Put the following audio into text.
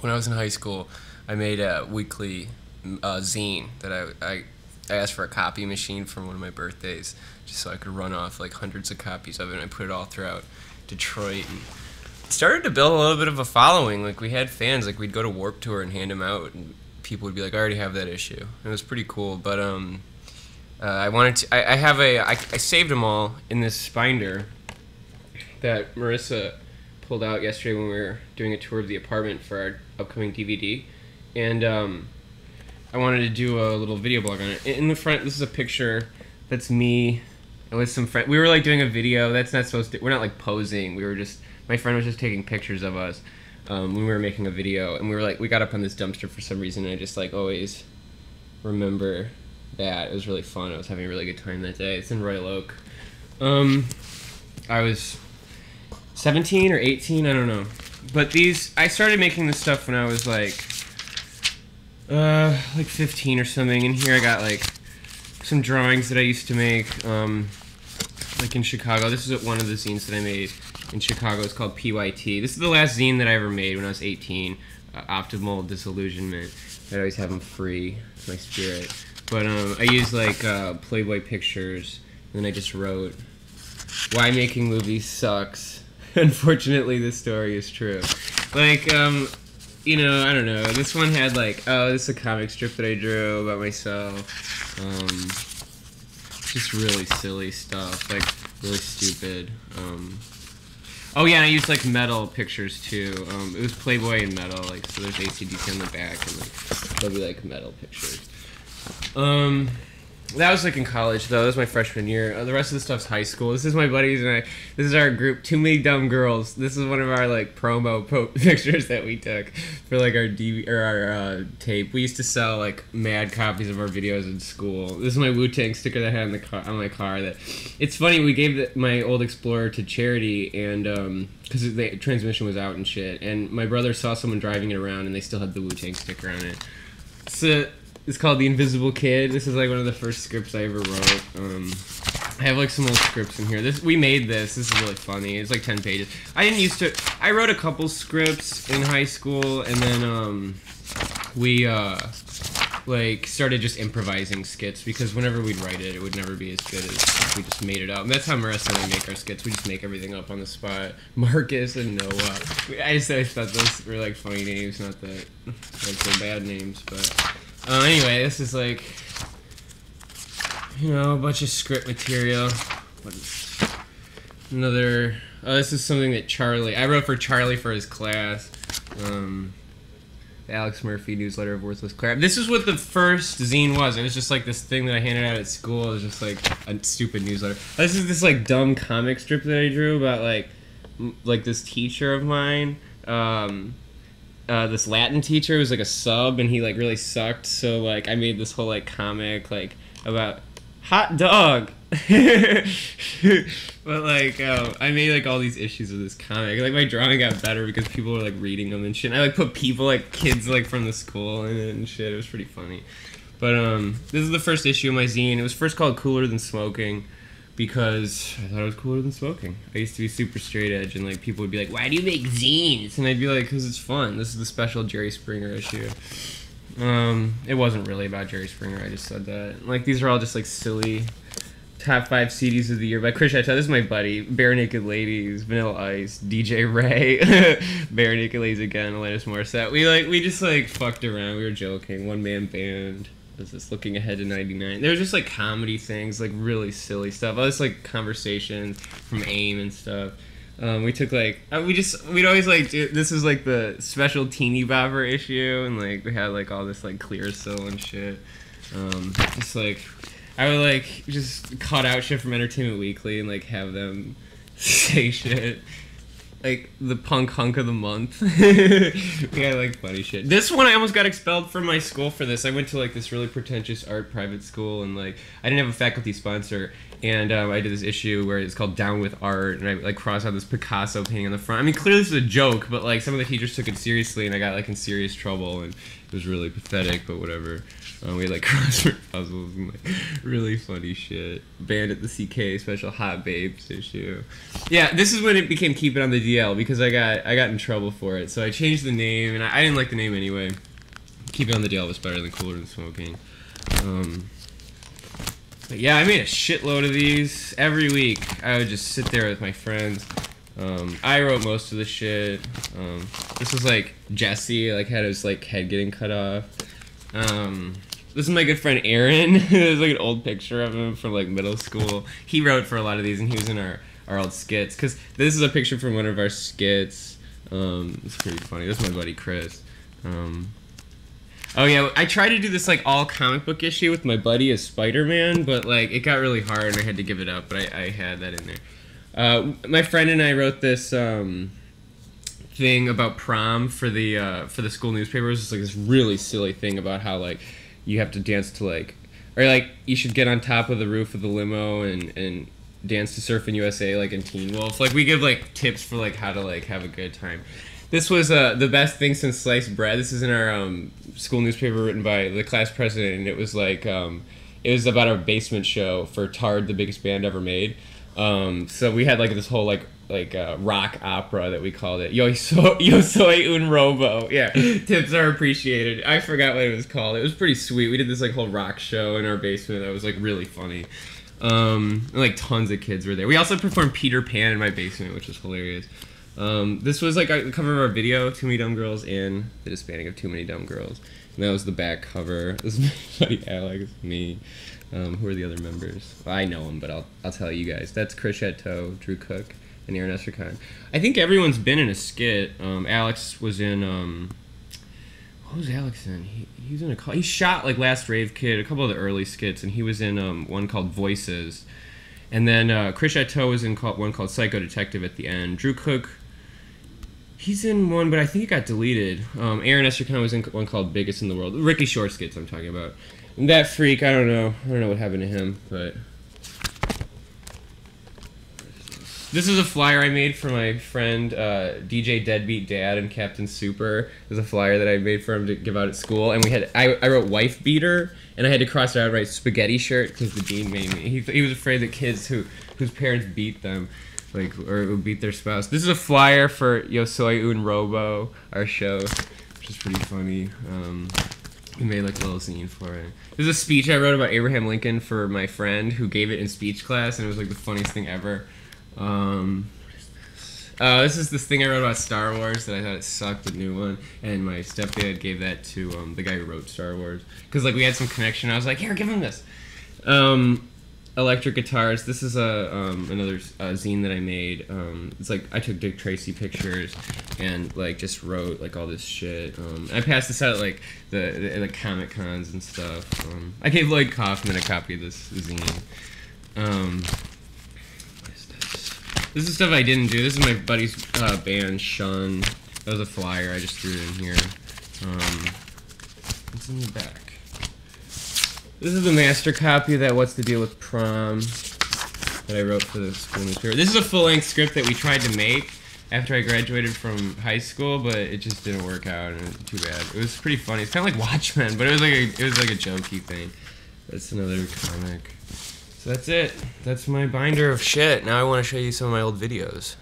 when I was in high school, I made a weekly zine that I asked for a copy machine for one of my birthdays, just so I could run off like hundreds of copies of it. And I put it all throughout Detroit, and it started to build a little bit of a following. Like we had fans. Like we'd go to Warped Tour and hand them out, and people would be like, "I already have that issue." It was pretty cool. But I wanted to. I saved them all in this binder that Marissa pulled out yesterday when we were doing a tour of the apartment for our upcoming DVD, and I wanted to do a little video blog on it. In the front, this is a picture that's me with some friends. We were like doing a video. That's not supposed to. We're not like posing. We were just. My friend was just taking pictures of us when we were making a video, and we got up on this dumpster for some reason. And I just like always remember that. It was really fun. I was having a really good time that day. It's in Royal Oak. I was 17 or 18, I don't know. But I started making this stuff when I was like 15 or something. And here I got like some drawings that I used to make, like in Chicago. This is one of the zines that I made in Chicago. It's called PYT. This is the last zine that I ever made when I was 18. Optimal Disillusionment. I always have them free. It's my spirit. But I used like Playboy pictures, and then I just wrote, "Why making movies sucks. Unfortunately, this story is true." Like, you know, I don't know. This one had like, oh, this is a comic strip that I drew about myself. Just really silly stuff, like really stupid. Oh yeah, and I used like metal pictures too. It was Playboy and metal, like so. There's AC/DC on the back, and like there'll be like metal pictures. That was like in college though. That was my freshman year. The rest of the stuff's high school. This is my buddies and I. This is our group, Too Many Dumb Girls. This is one of our like promo pictures that we took for like our our tape. We used to sell like mad copies of our videos in school. This is my Wu-Tang sticker that I had on my car. That it's funny. We gave my old Explorer to charity and because the transmission was out and shit. And my brother saw someone driving it around and they still had the Wu-Tang sticker on it. So. It's called The Invisible Kid. This is like one of the first scripts I ever wrote. I have like some old scripts in here. We made this. This is really funny. It's like 10 pages. I wrote a couple scripts in high school, and then we like started just improvising skits because whenever we'd write it, it would never be as good as if we just made it up. And that's how Marissa and I make our skits. We just make everything up on the spot. Marcus and Noah. I just always thought those were like funny names, not that like they're bad names, but. Anyway, this is like, you know, a bunch of script material. This is something that I wrote for Charlie for his class. The Alex Murphy newsletter of worthless crap. This is what the first zine was. It was just like this thing that I handed out at school. It was just like a stupid newsletter. This is this like dumb comic strip that I drew about like this teacher of mine. This Latin teacher was like a sub and he like really sucked, so like I made this whole like comic like about hot dog. But like I made like all these issues of this comic. Like my drawing got better because people were like reading them and shit. And I like put people like kids like from the school in it and shit. It was pretty funny. But this is the first issue of my zine. It was first called Cooler Than Smoking because I thought it was cooler than smoking. I used to be super straight edge, and like people would be like, "Why do you make zines?" And I'd be like, "Because it's fun. This is the special Jerry Springer issue." It wasn't really about Jerry Springer. I just said that. Like these are all just like silly top 5 CDs of the year by Chris Chateau. This is my buddy. Bare Naked Ladies, Vanilla Ice, DJ Ray, Bare Naked Ladies again, Alanis Morissette. We just like fucked around. We were joking. One man band. Was this looking ahead to 99? There was just like comedy things, like really silly stuff. All this like conversations from AIM and stuff. We took like we'd always like this was like the special teeny bopper issue, and like we had like all this like clear seal and shit. Just like I would like just cut out shit from Entertainment Weekly and like have them say shit. Like the punk hunk of the month. We had like funny shit. This one I almost got expelled from my school for this. I went to like this really pretentious art private school, and like I didn't have a faculty sponsor, And I did this issue where it's called Down with Art, and I like crossed out this Picasso painting on the front. I mean, clearly this is a joke, but like some of the teachers took it seriously, and I got like in serious trouble, and it was really pathetic. But whatever. We had like crossword puzzles and like really funny shit. Banned at the CK special Hot Babes issue. Yeah, this is when it became Keep It on the DL because I got in trouble for it. So I changed the name, and I didn't like the name anyway. Keep It on the DL was better than Cooler Than Smoking. But yeah, I made a shitload of these every week. I would just sit there with my friends. I wrote most of the shit. This was like Jesse, like had his like head getting cut off. This is my good friend Aaron. There's like an old picture of him from like middle school. He wrote for a lot of these, and he was in our old skits. Cause this is a picture from one of our skits. It's pretty funny. This is my buddy Chris. Oh yeah, I tried to do this like all comic book issue with my buddy as Spider-Man, but like it got really hard and I had to give it up. But I had that in there. My friend and I wrote this thing about prom for the school newspaper. It was just like this really silly thing about how like you have to dance to like, or like you should get on top of the roof of the limo and dance to Surfing USA like in Teen Wolf. Like we give like tips for like how to like have a good time. This was the best thing since sliced bread. This is in our school newspaper written by the class president, and it was like it was about our basement show for Tard, the biggest band ever made. So we had like this whole like rock opera that we called it. Yo soy un robo. Yeah, tips are appreciated. I forgot what it was called. It was pretty sweet. We did this like whole rock show in our basement that was like really funny. And, like tons of kids were there. We also performed Peter Pan in my basement, which was hilarious. This was like a cover of our video, Too Many Dumb Girls, and the disbanding of Too Many Dumb Girls. And that was the back cover. This is my buddy Alex, me. Who are the other members? Well, I know them, but I'll tell you guys. That's Chris Chateau, Drew Cook, and Aaron Esterkine. I think everyone's been in a skit. Alex was in, what was Alex in? He was in he shot like Last Rave Kid, a couple of the early skits, and he was in one called Voices. And then Chris Chateau was in one called Psycho Detective at the end. Drew Cook, he's in one, but I think it got deleted. Aaron Esterkine was in one called Biggest in the World. Ricky Shore skits I'm talking about. And that freak, I don't know what happened to him, but this is a flyer I made for my friend DJ Deadbeat Dad and Captain Super. There's a flyer that I made for him to give out at school, and I wrote wife beater, and I had to cross it out and write spaghetti shirt because the dean made me. He was afraid that kids whose parents beat them, like or would beat their spouse. This is a flyer for Yo Soy Un Robo, our show, which is pretty funny. We made like a little zine for it. There's a speech I wrote about Abraham Lincoln for my friend who gave it in speech class, and it was like the funniest thing ever. What is this? This is thing I wrote about Star Wars that I thought it sucked, the new one, and my stepdad gave that to the guy who wrote Star Wars because like we had some connection. I was like, here, give him this. Electric guitars. This is another zine that I made. It's like I took Dick Tracy pictures and like just wrote like all this shit. I passed this out at like the Comic Cons and stuff. I gave Lloyd Kaufman a copy of this zine. This is stuff I didn't do. This is my buddy's band, Shun. That was a flyer. I just threw it in here. What's in the back? This is the master copy of that What's the Deal with Prom that I wrote for the school newspaper. This is a full-length script that we tried to make after I graduated from high school, but it just didn't work out, and too bad. It was pretty funny. It's kind of like Watchmen, but it was like a jokey thing. That's another comic. So that's it. That's my binder of shit. Now I want to show you some of my old videos.